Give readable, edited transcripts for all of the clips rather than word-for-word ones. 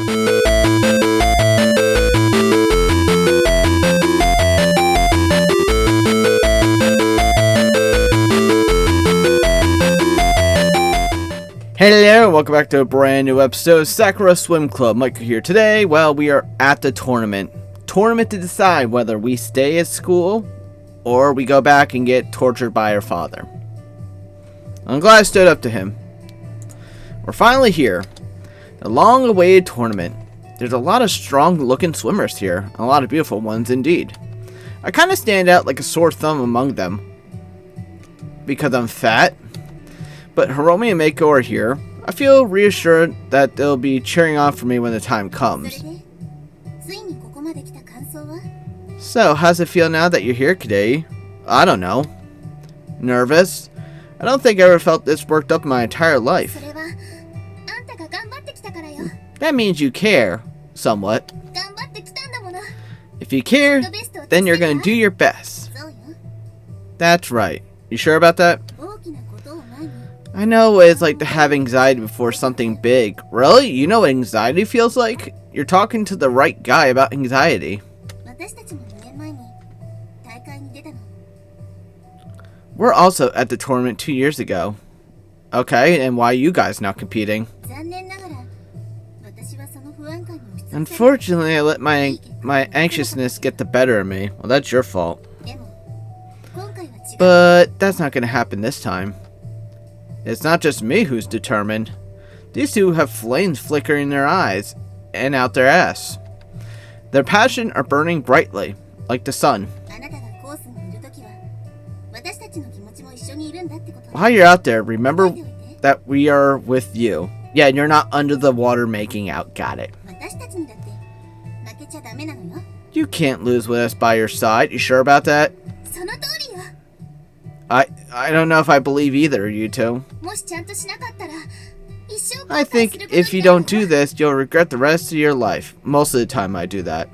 Hello, welcome back to a brand new episode of Sakura Swim Club. Michael here. Today, well, we are at the tournament. Tournament to decide whether we stay at school or we go back and get tortured by our father. I'm glad I stood up to him. We're finally here. The long-awaited tournament. There's a lot of strong-looking swimmers here, and a lot of beautiful ones indeed. I kind of stand out like a sore thumb among them because I'm fat. But Hiromi and Mako are here. I feel reassured that they'll be cheering on for me when the time comes. So, how's it feel now that you're here today? I don't know. Nervous? I don't think I ever felt this worked up in my entire life. That means you care, somewhat. If you care, then you're gonna do your best. That's right. You sure about that? I know what it's like to have anxiety before something big. Really? You know what anxiety feels like? You're talking to the right guy about anxiety. We're also at the tournament 2 years ago. Okay, and why are you guys not competing? Unfortunately, I let my anxiousness get the better of me. Well, that's your fault. But that's not going to happen this time. It's not just me who's determined. These two have flames flickering in their eyes and out their ass. Their passion are burning brightly, like the sun. While you're out there, remember that we are with you. Yeah, and you're not under the water making out. Got it. You can't lose with us by your side. You sure about that? I don't know if I believe either of you two. I think if you don't do this, you'll regret the rest of your life. Most of the time I do that.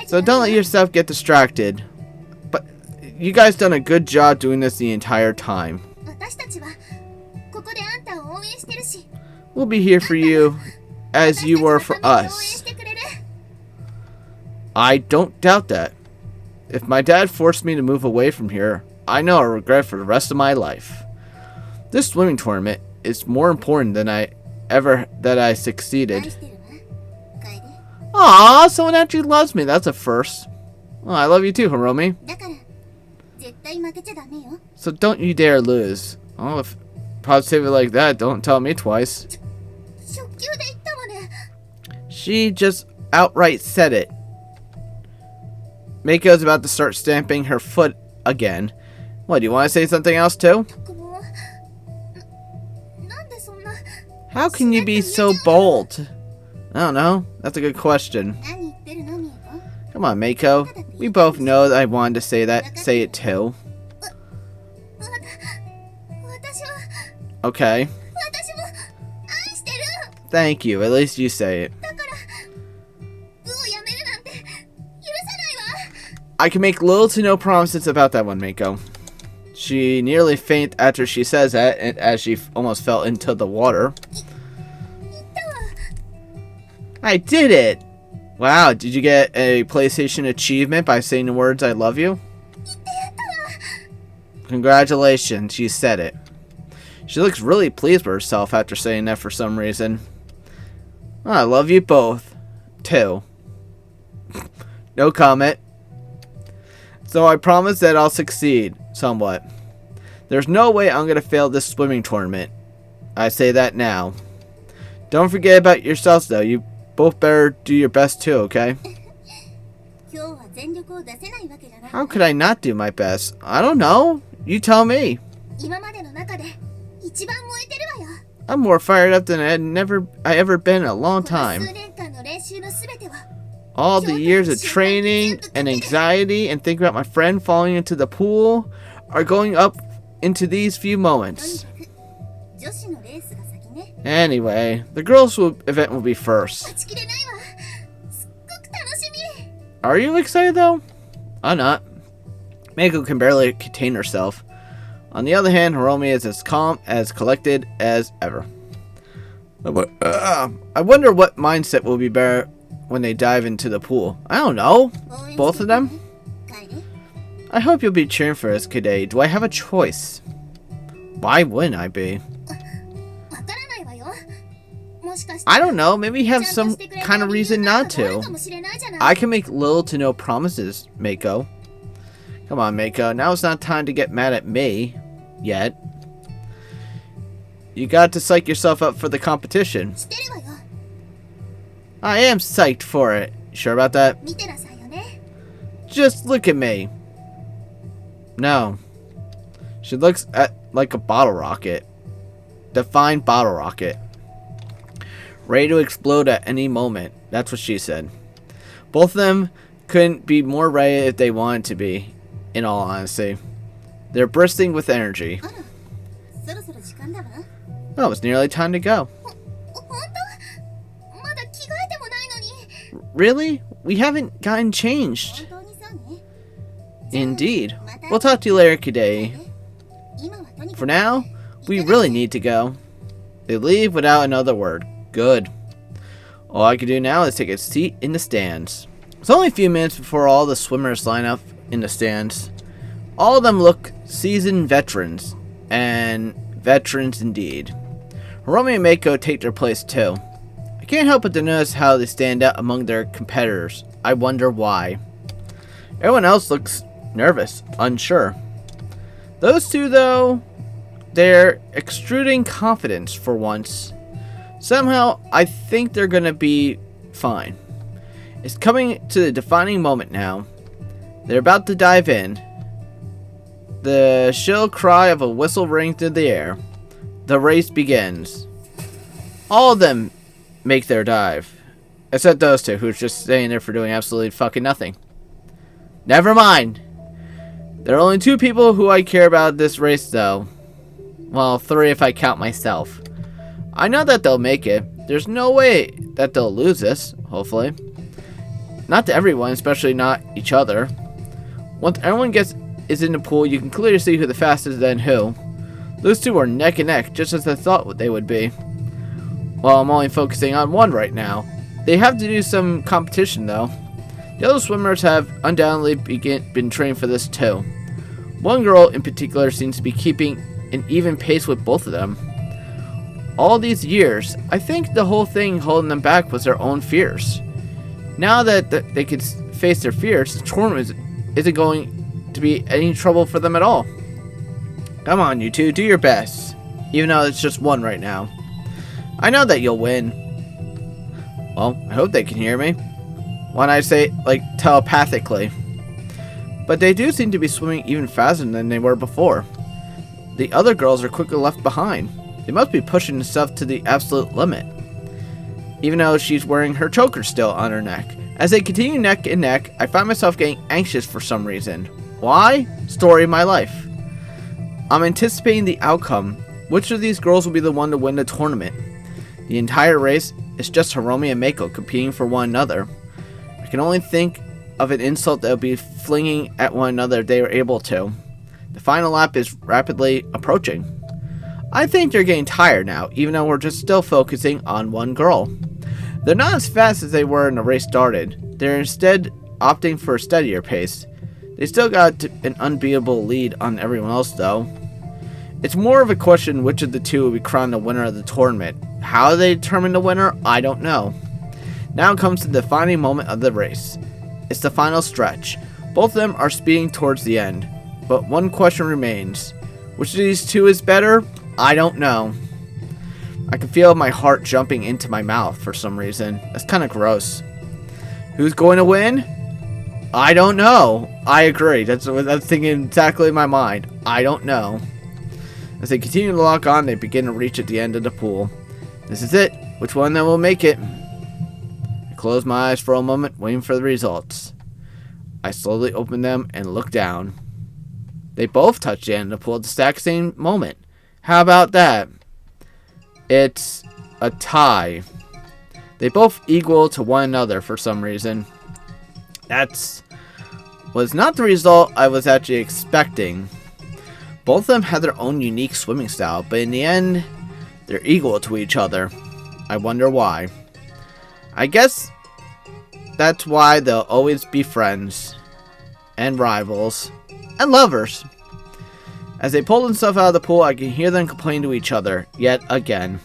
So don't let yourself get distracted. But you guys done a good job doing this the entire time. We'll be here for you as you were for us. I don't doubt that. If my dad forced me to move away from here, I know I'll regret for the rest of my life. This swimming tournament is more important than that I succeeded. Aww, someone actually loves me. That's a first. Oh, I love you too, Hiromi. So don't you dare lose. Oh, if positivity like that, don't tell me twice. She just outright said it. Mako's about to start stamping her foot again. What, do you want to say something else too? How can you be so bold? I don't know. That's a good question. Come on, Mako. We both know that I wanted to say that. Say it too. Okay. Thank you. At least you say it. I can make little to no promises about that one, Mako. She nearly fainted after she says that, and as she almost fell into the water. I did it! Wow, did you get a PlayStation achievement by saying the words "I love you"? Congratulations, she said it. She looks really pleased with herself after saying that for some reason. I love you both, too. No comment. So I promise that I'll succeed, somewhat. There's no way I'm going to fail this swimming tournament. I say that now. Don't forget about yourselves, though. You both better do your best, too, okay? How could I not do my best? I don't know. You tell me. I'm more fired up than I ever been in a long time. All the years of training and anxiety and thinking about my friend falling into the pool are going up into these few moments. Anyway, the girls' event will be first. Are you excited though? I'm not. Mako can barely contain herself. On the other hand, Hiromi is as calm, as collected as ever. I wonder what mindset will be better when they dive into the pool. I don't know. Both of them? I hope you'll be cheering for us today. Do I have a choice? Why wouldn't I be? I don't know. Maybe you have some kind of reason not to. I can make little to no promises, Mako. Come on, Mako. Now it's not time to get mad at me. Yet. You got to psych yourself up for the competition. I am psyched for it. Sure about that? Just look at me. No. She looks like a bottle rocket. Defined bottle rocket. Ready to explode at any moment. That's what she said. Both of them couldn't be more ready if they wanted to be, in all honesty. They're bursting with energy. Oh, it's nearly time to go. Really? We haven't gotten changed. Indeed. We'll talk to you later today. For now, we really need to go. They leave without another word. Good. All I can do now is take a seat in the stands. It's only a few minutes before all the swimmers line up in the stands. All of them look seasoned veterans. And veterans indeed. Hiromi and Mako take their place too. I can't help but to notice how they stand out among their competitors. I wonder why. Everyone else looks nervous, unsure. Those two, though, they're extruding confidence for once. Somehow, I think they're gonna be fine. It's coming to the defining moment now. They're about to dive in. The shrill cry of a whistle rings through the air. The race begins. All of them make their dive. Except those two, who's just staying there for doing absolutely fucking nothing. Never mind. There are only two people who I care about this race, though. Well, three if I count myself. I know that they'll make it. There's no way that they'll lose this, hopefully. Not to everyone, especially not each other. Once everyone is in the pool, you can clearly see who the fastest and who. Those two are neck and neck, just as I thought they would be. Well, I'm only focusing on one right now. They have to do some competition, though. The other swimmers have undoubtedly been trained for this, too. One girl in particular seems to be keeping an even pace with both of them. All these years, I think the whole thing holding them back was their own fears. Now that they could face their fears, the tournament isn't going to be any trouble for them at all. Come on, you two, do your best. Even though it's just one right now. I know that you'll win. Well, I hope they can hear me. When I say, like, telepathically. But they do seem to be swimming even faster than they were before. The other girls are quickly left behind. They must be pushing themselves to the absolute limit. Even though she's wearing her choker still on her neck. As they continue neck and neck, I find myself getting anxious for some reason. Why? Story of my life. I'm anticipating the outcome. Which of these girls will be the one to win the tournament? The entire race is just Hiromi and Mako competing for one another. I can only think of an insult that would be flinging at one another if they were able to. The final lap is rapidly approaching. I think they're getting tired now, even though we're just still focusing on one girl. They're not as fast as they were when the race started. They're instead opting for a steadier pace. They still got an unbeatable lead on everyone else, though. It's more of a question which of the two will be crowned the winner of the tournament. How they determine the winner, I don't know. Now comes the defining moment of the race. It's the final stretch. Both of them are speeding towards the end. But one question remains. Which of these two is better? I don't know. I can feel my heart jumping into my mouth for some reason. That's kind of gross. Who's going to win? I don't know. I agree. That's thinking exactly in my mind. I don't know. As they continue to lock on, they begin to reach at the end of the pool. This is it. Which one of them will make it? I close my eyes for a moment, waiting for the results. I slowly open them and look down. They both touch the end of the pool at the exact same moment. How about that? It's a tie. They both equal to one another for some reason. Was not the result I was actually expecting. Both of them have their own unique swimming style, but in the end, they're equal to each other. I wonder why. I guess that's why they'll always be friends, and rivals, and lovers. As they pull themselves out of the pool, I can hear them complain to each other, yet again.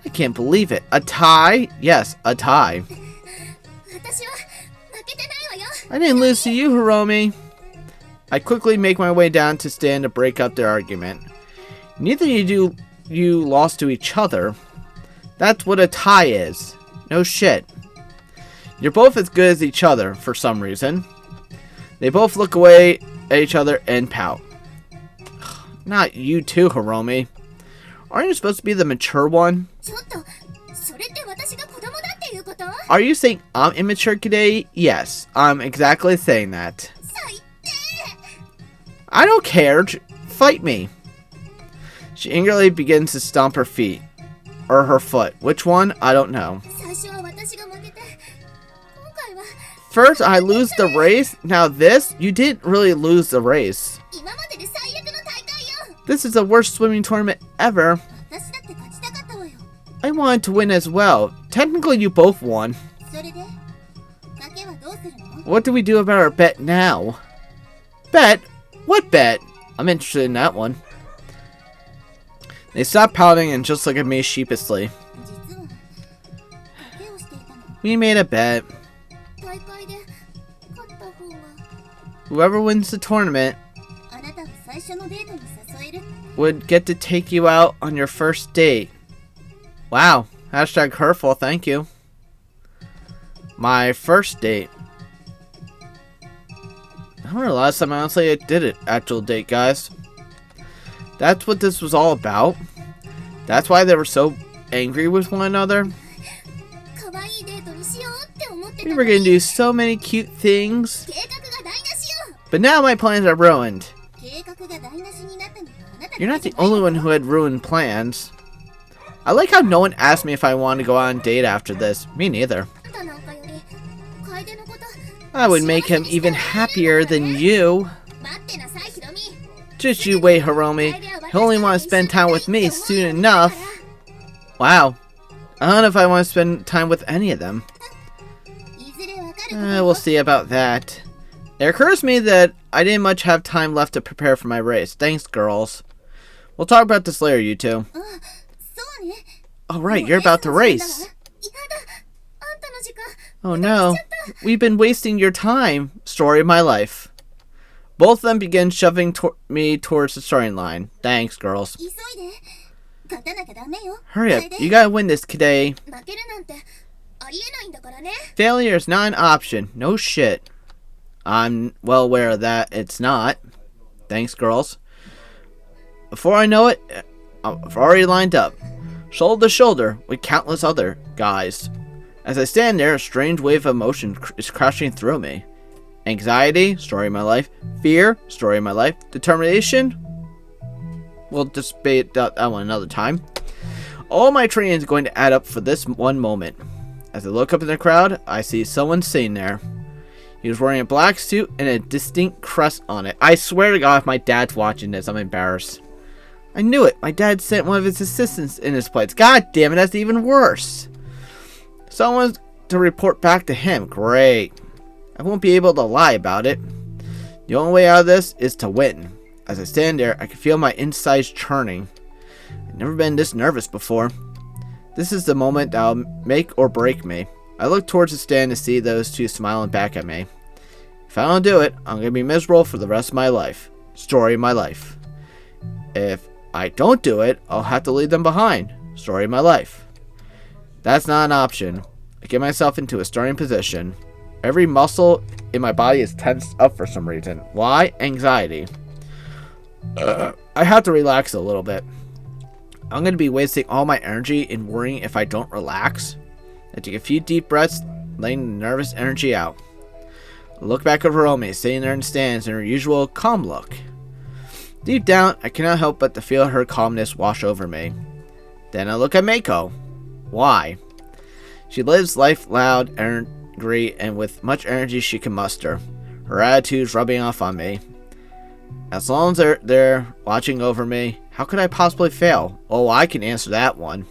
I can't believe it. A tie? Yes, a tie. I didn't lose to you, Hiromi. I quickly make my way down to stand to break up their argument. Neither of you lost to each other. That's what a tie is. No shit. You're both as good as each other, for some reason. They both look away at each other and pout. Not you too, Hiromi. Aren't you supposed to be the mature one? Are you saying I'm immature today? Yes, I'm exactly saying that. I don't care. Fight me. She angrily begins to stomp her feet. Or her foot. Which one? I don't know. First, I lose the race. Now this? You didn't really lose the race. This is the worst swimming tournament ever. I wanted to win as well. Technically, you both won. What do we do about our bet now? Bet? What bet? I'm interested in that one. They stop pouting and just look at me sheepishly. We made a bet. Whoever wins the tournament would get to take you out on your first date. Wow. Hashtag hurtful, thank you. My first date. I don't know, last time honestly I did it. Actual date, guys. That's what this was all about. That's why they were so angry with one another. We were going to do so many cute things. But now my plans are ruined. You're not the only one who had ruined plans. I like how no one asked me if I wanted to go on a date after this. Me neither. I would make him even happier than you. Just you wait, Hiromi. He'll only want to spend time with me soon enough. Wow. I don't know if I want to spend time with any of them. We'll see about that. It occurs to me that I didn't much have time left to prepare for my race. Thanks, girls. We'll talk about this later, you two. Oh, right, you're about to race. Oh, no. We've been wasting your time. Story of my life. Both of them begin shoving me towards the starting line. Thanks, girls. Hurry up. You gotta win this today. Failure is not an option. No shit. I'm well aware of that. It's not. Thanks, girls. Before I know it, I've already lined up, shoulder to shoulder with countless other guys. As I stand there, a strange wave of emotion is crashing through me. Anxiety, story of my life. Fear, story of my life. Determination, we'll debate that one another time. All my training is going to add up for this one moment. As I look up in the crowd, I see someone sitting there. He was wearing a black suit and a distinct crest on it. I swear to God, if my dad's watching this, I'm embarrassed. I knew it. My dad sent one of his assistants in his place. God damn it, that's even worse. Someone's to report back to him. Great. I won't be able to lie about it. The only way out of this is to win. As I stand there, I can feel my insides churning. I've never been this nervous before. This is the moment that'll make or break me. I look towards the stand to see those two smiling back at me. If I don't do it, I'm going to be miserable for the rest of my life. Story of my life. If I don't do it, I'll have to leave them behind. Story of my life. That's not an option. I get myself into a starting position. Every muscle in my body is tensed up for some reason. Why? Anxiety. I have to relax a little bit. I'm going to be wasting all my energy in worrying if I don't relax. I take a few deep breaths, letting the nervous energy out. I look back at Hiromi, sitting there in the stands in her usual calm look. Deep down, I cannot help but to feel her calmness wash over me. Then I look at Meiko. Why? She lives life loud, angry, and with much energy she can muster. Her attitude's rubbing off on me. As long as they're there watching over me, how could I possibly fail? Oh, I can answer that one.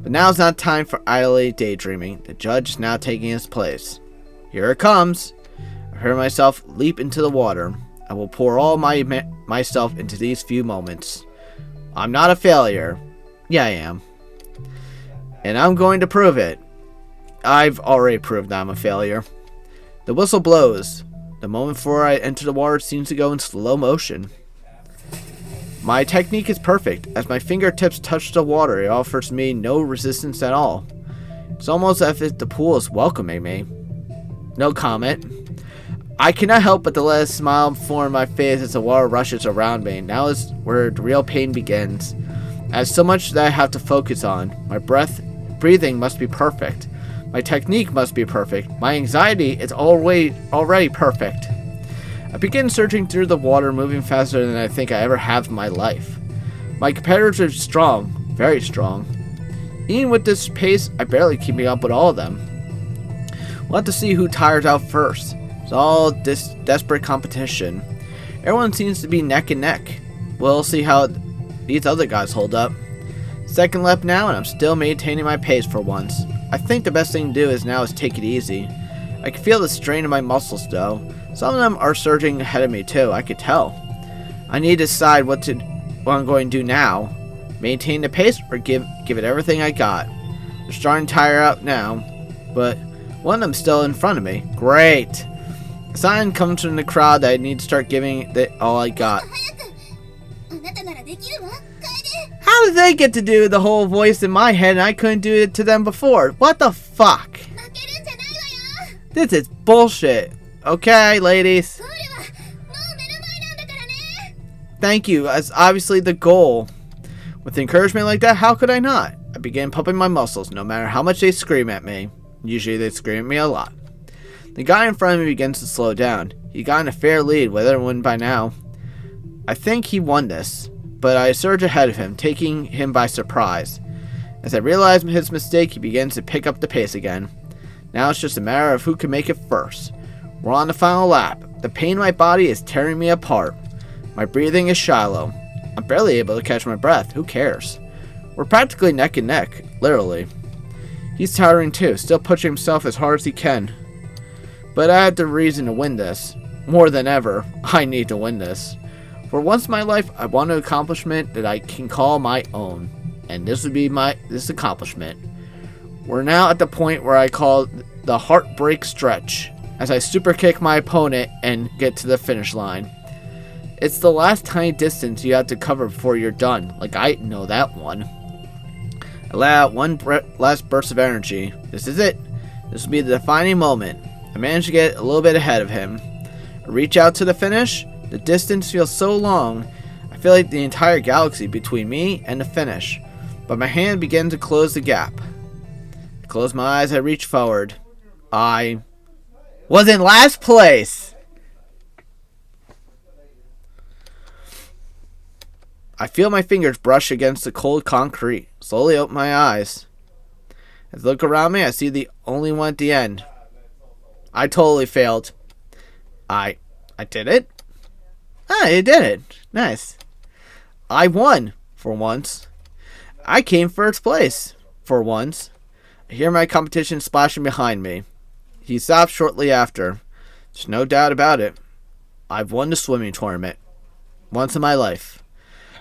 But now's not time for idly daydreaming. The judge is now taking his place. Here it comes. I hear myself leap into the water. I will pour all myself into these few moments. I'm not a failure. Yeah, I am. And I'm going to prove it. I've already proved I'm a failure. The whistle blows. The moment before I enter the water seems to go in slow motion. My technique is perfect. As my fingertips touch the water, it offers me no resistance at all. It's almost as if the pool is welcoming me. No comment. I cannot help but to let a smile form my face as the water rushes around me. Now is where the real pain begins. I have so much that I have to focus on. My breathing must be perfect. My technique must be perfect. My anxiety is already perfect. I begin searching through the water, moving faster than I think I ever have in my life. My competitors are strong, very strong. Even with this pace, I barely keeping up with all of them. We'll have to see who tires out first. It's all this desperate competition. Everyone seems to be neck and neck. We'll see how these other guys hold up. Second lap now, and I'm still maintaining my pace for once. I think the best thing to do is take it easy. I can feel the strain in my muscles though. Some of them are surging ahead of me too, I could tell. I need to decide what I'm going to do now. Maintain the pace or give it everything I got. They're starting to tire out now, but one of them's still in front of me. Great! A sign comes from the crowd that I need to start giving it all I got. How did they get to do the whole voice in my head and I couldn't do it to them before? What the fuck? This is bullshit. Okay, ladies. Thank you. That's obviously the goal. With encouragement like that, how could I not? I began pumping my muscles, no matter how much they scream at me. Usually they scream at me a lot. The guy in front of me begins to slow down. He got in a fair lead, whether it won by now. I think he won this, but I surge ahead of him, taking him by surprise. As I realize his mistake, he begins to pick up the pace again. Now it's just a matter of who can make it first. We're on the final lap. The pain in my body is tearing me apart. My breathing is shallow. I'm barely able to catch my breath. Who cares? We're practically neck and neck, literally. He's tiring too, still pushing himself as hard as he can. But I have the reason to win this. More than ever, I need to win this. For once in my life, I want an accomplishment that I can call my own. And this would be this accomplishment. We're now at the point where I call the heartbreak stretch, as I super kick my opponent and get to the finish line. It's the last tiny distance you have to cover before you're done. Like, I know that one. I let out one last burst of energy. This is it. This will be the defining moment. I managed to get a little bit ahead of him. I reach out to the finish. The distance feels so long. I feel like the entire galaxy between me and the finish. But my hand began to close the gap. I close my eyes. I reach forward. I was in last place. I feel my fingers brush against the cold concrete. Slowly open my eyes. As I look around me, I see the only one at the end. I totally failed. I did it? I did it. Nice. I won, for once. I came first place, for once. I hear my competition splashing behind me. He stops shortly after. There's no doubt about it. I've won the swimming tournament. Once in my life.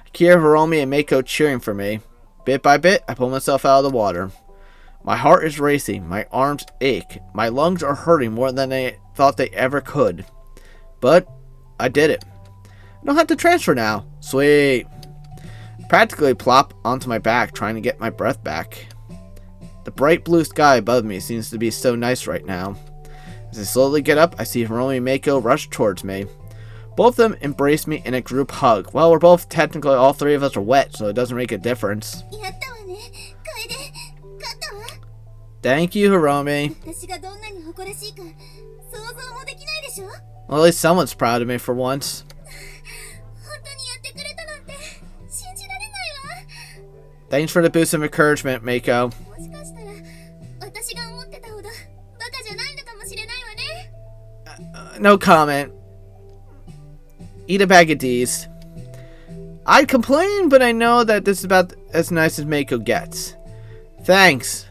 I hear Hiromi and Mako cheering for me. Bit by bit, I pull myself out of the water. My heart is racing. My arms ache. My lungs are hurting more than I thought they ever could. But I did it. I don't have to transfer now. Sweet. I practically plop onto my back, trying to get my breath back. The bright blue sky above me seems to be so nice right now. As I slowly get up, I see Hiromi and Mako rush towards me. Both of them embrace me in a group hug. Well, we're both technically, all three of us are wet, so it doesn't make a difference. Thank you, Hiromi. Well, at least someone's proud of me for once. Thanks for the boost of encouragement, Mako. No comment. Eat a bag of D's. I'd complain, but I know that this is about as nice as Mako gets. Thanks,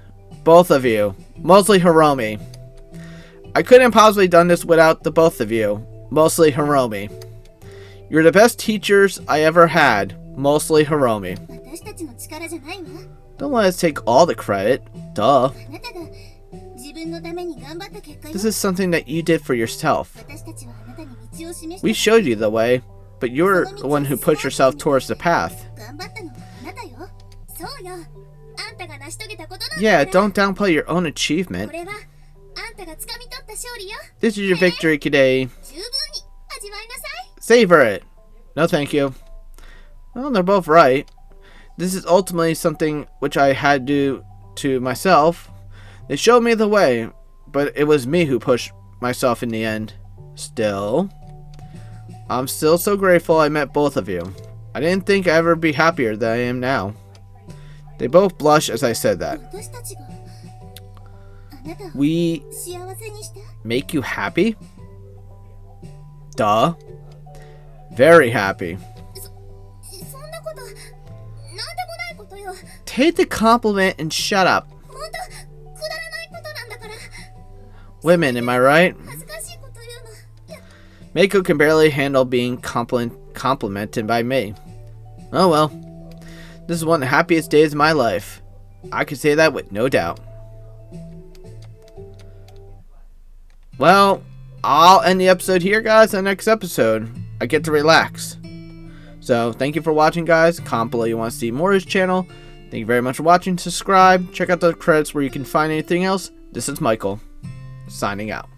both of you. Mostly Hiromi. I couldn't possibly done this without the both of you. Mostly Hiromi. You're the best teachers I ever had. Mostly Hiromi. Don't let us take all the credit. Duh. This is something that you did for yourself. We showed you the way, but you're the one who pushed yourself towards the path. Yeah, don't downplay your own achievement. This is your victory today. Savor it. No thank you. Well, they're both right. This is ultimately something which I had to do to myself. They showed me the way, but it was me who pushed myself in the end. Still, I'm still so grateful I met both of you. I didn't think I'd ever be happier than I am now. They both blushed as I said that. We make you happy? Duh. Very happy. Take the compliment and shut up. Women, am I right? Mako can barely handle being complimented by me. Oh well. This is one of the happiest days of my life. I can say that with no doubt. Well, I'll end the episode here, guys. In the next episode, I get to relax. So, thank you for watching, guys. Comment below you want to see more of his channel. Thank you very much for watching. Subscribe. Check out the credits where you can find anything else. This is Michael, signing out.